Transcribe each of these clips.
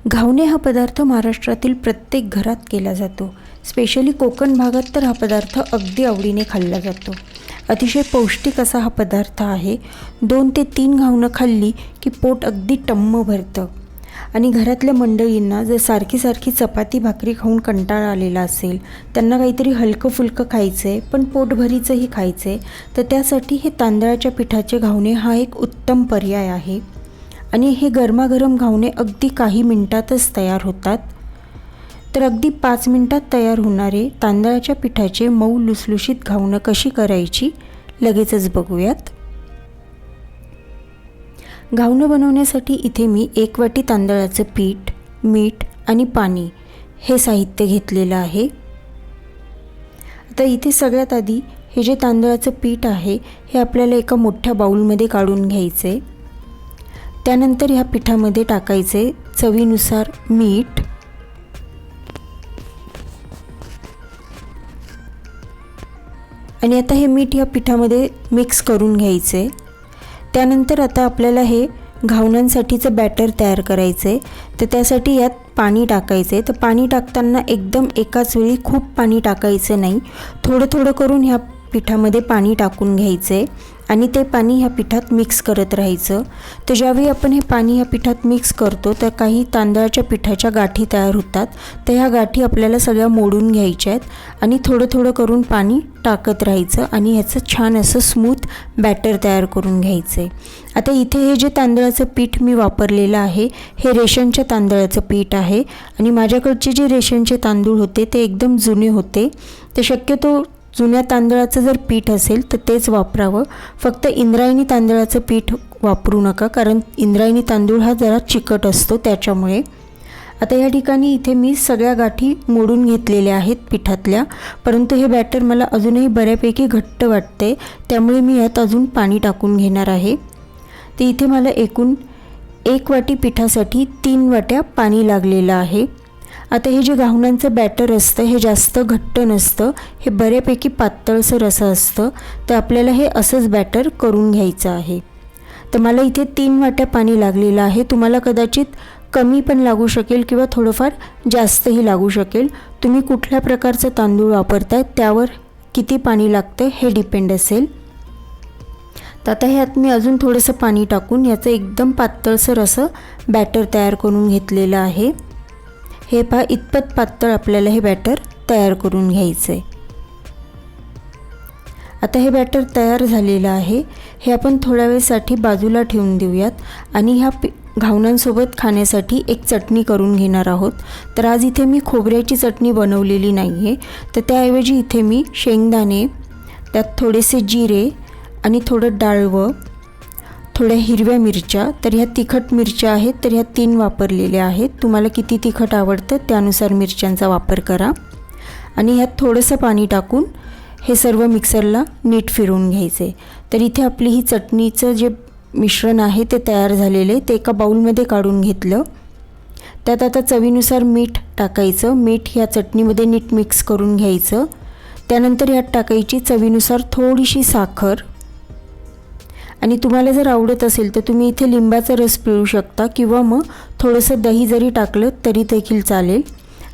घावणे हा पदार्थ महाराष्ट्रातील प्रत्येक घरात केला जातो. स्पेशली कोकण भागात तर हा पदार्थ अगदी आवडीने खाल्ला जातो. अतिशय पौष्टिक असा हा पदार्थ आहे. 2 ते 3 घावणं खाल्ली की पोट अगदी टम्म भरतं. आणि घरातल्या मंडळींना जर सारखी चपाती भाकरी खाऊन कंटाळा आलेला असेल, त्यांना काहीतरी हलकं फुलकं खायचं आहे पण पोटभरीचंही खायचं आहे, तर त्यासाठी हे तांदळाच्या पिठाचे घावणे हा एक उत्तम पर्याय आहे. आणि हे गरमागरम घावणे अगदी काही मिनिटातच तयार होतात. तर अगदी 5 मिनिटात तयार होणारे तांदळाच्या पिठाचे मऊ लुसलुशीत घावणं कशी करायची लगेचच बघूयात. घावणं बनवण्यासाठी इथे मी 1 वाटी तांदळाचं पीठ, मीठ आणि पाणी हे साहित्य घेतलेलं आहे. आता इथे सगळ्यात आधी हे जे तांदळाचं पीठ आहे हे आपल्याला एका मोठ्या बाउलमध्ये काढून घ्यायचे. त्यानंतर ह्या पिठामध्ये टाकायचे चवीनुसार मीठ, आणि आता हे मीठ या पिठामध्ये मिक्स करून घ्यायचे. त्यानंतर आता आपल्याला हे घावण्यांसाठीचं बॅटर तयार करायचं आहे. तर त्यासाठी यात पाणी टाकायचं आहे. तर पाणी टाकताना एकदम एकाच वेळी खूप पाणी टाकायचं नाही, थोडं थोडं करून ह्या पिठामध्ये पाणी टाकून घ्यायचं आहे आणि ते पाणी ह्या पिठात मिक्स करत राहायचं. तर ज्यावेळी आपण हे पाणी ह्या पिठात मिक्स करतो तर काही तांदळाच्या पिठाच्या गाठी तयार होतात. तर ह्या गाठी आपल्याला सगळ्या मोडून घ्यायच्या आहेत आणि थोडं थोडं करून पाणी टाकत राहायचं आणि ह्याचं छान असं स्मूथ बॅटर तयार करून घ्यायचं आहे. आता इथे हे जे तांदळाचं पीठ मी वापरलेलं आहे हे रेशनच्या तांदळाचं पीठ आहे आणि माझ्याकडचे जे रेशनचे तांदूळ होते ते एकदम जुने होते. तर शक्यतो जुन्या तांदळाचं जर पीठ असेल तर तेच वापरावं. फक्त इंद्रायणी तांदळाचं पीठ वापरू नका, कारण इंद्रायणी तांदूळ हा जरा चिकट असतो त्याच्यामुळे. आता या ठिकाणी इथे मी सगळ्या गाठी मोडून घेतलेल्या आहेत पिठातल्या, परंतु हे बॅटर मला अजूनही बऱ्यापैकी घट्ट वाटते, त्यामुळे मी यात अजून पाणी टाकून घेणार आहे. तर इथे मला एकूण 1 वाटी पिठासाठी 3 वाट्या पाणी लागलेलं आहे. आता हे जे घावण्यांचं बॅटर असतं हे जास्त घट्ट नसतं, हे बऱ्यापैकी पातळसर असं असतं. तर आपल्याला हे असंच बॅटर करून घ्यायचं आहे. तर मला इथे 3 वाट्या पाणी लागलेलं आहे. तुम्हाला कदाचित कमी पण लागू शकेल किंवा थोडंफार जास्तही लागू शकेल. तुम्ही कुठल्या प्रकारचं तांदूळ वापरताय त्यावर किती पाणी लागतं हे डिपेंड असेल. तर आता ह्यात मी अजून थोडंसं पाणी टाकून याचं एकदम पातळसर असं बॅटर तयार करून घेतलेलं आहे. हे पहा, इतपत पातळ आपल्याला हे बॅटर तयार करून घ्यायचं आहे. आता हे बॅटर तयार झालेलं आहे. हे आपण थोड्या वेळसाठी बाजूला ठेवून देऊयात आणि ह्या घावण्यांसोबत खाण्यासाठी एक चटणी करून घेणार आहोत. तर आज इथे मी खोबऱ्याची चटणी बनवलेली नाही आहे, तर त्याऐवजी इथे मी शेंगदाणे, त्यात थोडेसे जिरे आणि थोडं डाळवं, थोड्या हिरव्या मिरच्या, तर ह्या तिखट मिरच्या आहेत तर ह्या 3 वापरलेल्या आहेत. तुम्हाला किती तिखट आवडतं त्यानुसार मिरच्यांचा वापर करा. आणि ह्यात थोडंसं पाणी टाकून हे सर्व मिक्सरला नीट फिरवून घ्यायचे. तर इथे आपली ही चटणीचं जे मिश्रण आहे ते तयार झालेले, ते एका बाउलमध्ये काढून घेतलं. त्यात आता चवीनुसार मीठ टाकायचं. मीठ ह्या चटणीमध्ये नीट मिक्स करून घ्यायचं. त्यानंतर ह्यात टाकायची चवीनुसार थोडीशी साखर, आणि तुम्हाला जर आवडत असेल तर तुम्ही इथे लिंबाचा रस पिळू शकता किंवा मग थोडंसं दही जरी टाकलं तरी देखील चालेल.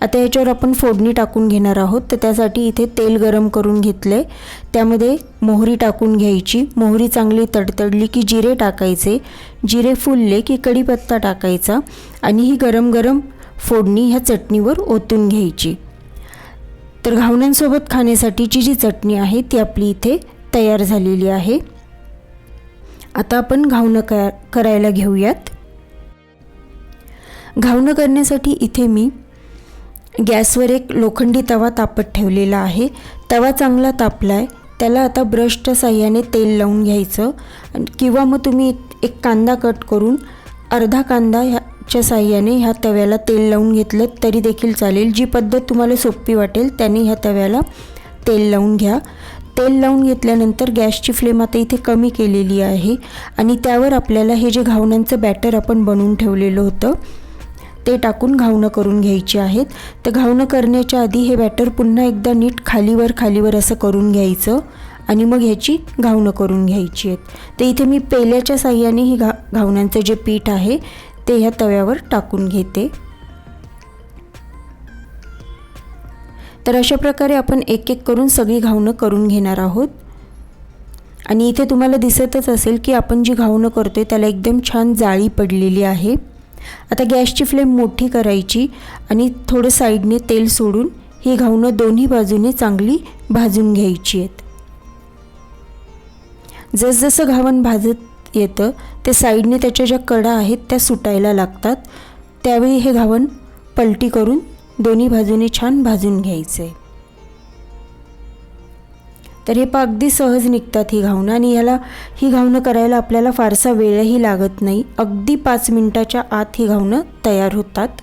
आता याच्यावर आपण फोडणी टाकून घेणार आहोत. तर त्यासाठी इथे तेल गरम करून घेतलं आहे. त्यामध्ये मोहरी टाकून घ्यायची. मोहरी चांगली तडतडली की जिरे टाकायचे. जिरे फुलले की कढीपत्ता टाकायचा आणि ही गरम गरम फोडणी ह्या चटणीवर ओतून घ्यायची. तर घावण्यांसोबत खाण्यासाठीची जी चटणी आहे ती आपली इथे तयार झालेली आहे. आता आपण घावणं करायला घेऊयात. घावणं करण्यासाठी इथे मी गॅसवर एक लोखंडी तवा तापत ठेवलेला आहे. तवा चांगला तापला आहे. त्याला आता ब्रशच्या साह्याने तेल लावून घ्यायचं किंवा मग तुम्ही एक कांदा कट करून अर्धा कांदा ह्याच्या साह्याने ह्या तव्याला तेल लावून घेतलं तरी देखील चालेल. जी पद्धत तुम्हाला सोपी वाटेल त्याने ह्या तव्याला तेल लावून घ्या. तेल लावून घेतल्यानंतर गॅसची फ्लेम आता इथे कमी केलेली आहे आणि त्यावर आपल्याला हे जे घावण्यांचं बॅटर आपण बनवून ठेवलेलं होतं ते टाकून घावणं करून घ्यायची आहेत. तर घावणं करण्याच्या आधी हे बॅटर पुन्हा एकदा नीट खालीवर असं करून घ्यायचं आणि मग ह्याची घावणं करून घ्यायची आहेत. तर इथे मी पेल्याच्या साह्याने ही घावण्यांचं जे पीठ आहे ते ह्या तव्यावर टाकून घेते. तर अशा प्रकारे आपण एक एक करून सगळी घावणं करून घेणार आहोत। आणि इथे तुम्हाला दिसतच असेल की आपण जी घावणं करतोय त्याला एकदम छान जाळी पडलेली आहे। आता गॅसची फ्लेम मोठी करायची आणि थोडं साईडने तेल सोडून ही घावणं दोन्ही बाजूने चांगली भाजून घ्यायची आहेत। जसजसं घावण भाजत येतं ते साईडने त्याच्या ज्या कडा आहेत त्या सुटायला लागतात, त्यावेळी हे घावण पलटी करून दोन्ही बाजूने छान भाजून घ्यायचे। तर हे अगदी सहज निघतात ही घावणं आणि ही घावणं करायला आपल्याला फारसा वेळही लागत नाही। अगदी 5 मिनिटाच्या आत ही घावणं तयार होतात।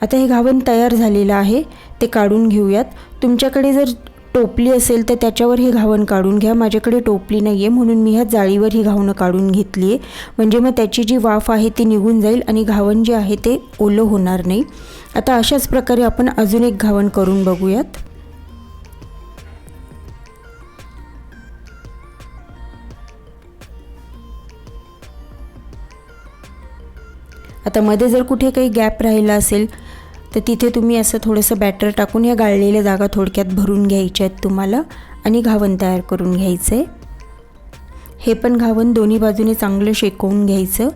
आता हे घावण तयार झालेलं आहे, ते काढून घेऊयात। तुमच्याकडे जर टोपली असेल तर त्याच्यावर हे घावण काढून घ्या। माझ्याकडे टोपली नाही आहे म्हणून मी ह्या जाळीवर ही घावणं काढून घेतली आहे, म्हणजे मग त्याची जी वाफ आहे ती निघून जाईल आणि घावण जे आहे ते ओलं होणार नाही। आता अशाच प्रकारे आपण अजून एक घावण करून बघूयात। आता मध्ये जर कुठे काही गॅप राहिला असेल तर तिथे तुम्ही असं थोडंसं बॅटर टाकून या गाळलेल्या जागा थोडक्यात भरून घ्यायच्या आहेत तुम्हाला आणि घावण तयार करून घ्यायचं आहे। हे पण घावण दोन्ही बाजूने चांगलं शेकवून घ्यायचं।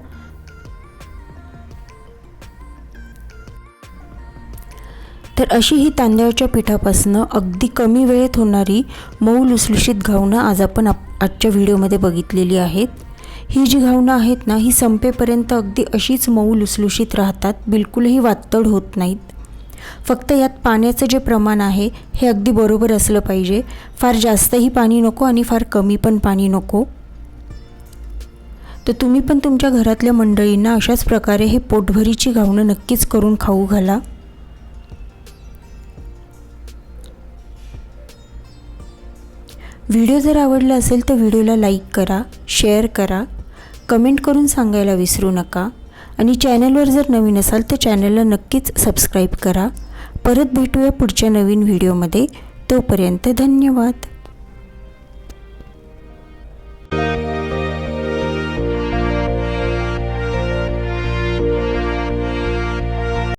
तर अशी ही तांदळाच्या पिठापासून अगदी कमी वेळेत होणारी मऊ लुसलुशीत घावणं आज आपण आजच्या व्हिडिओमध्ये बघितलेली आहेत। ही जी घावणं आहेत ना, ही संपेपर्यंत अगदी अशीच मऊ लुसलुशीत राहतात, बिलकुलही वातड होत नाहीत। फक्त यात पाण्याचं जे प्रमाण आहे हे अगदी बरोबर असलं पाहिजे। फार जास्तही पाणी नको आणि फार कमी पण पाणी नको। तर तुम्ही पण तुमच्या घरातल्या मंडळींना अशाच प्रकारे हे पोटभरीची घावणं नक्कीच करून खाऊ घाला। व्हिडिओ जर आवडला असेल तर व्हिडिओला लाईक करा, शेअर करा, कमेंट करून सांगायला विसरू नका आणि चॅनलवर जर नवीन असाल तर चॅनलला नक्कीच सबस्क्राईब करा। परत भेटूया पुढच्या नवीन व्हिडिओमध्ये, तोपर्यंत धन्यवाद।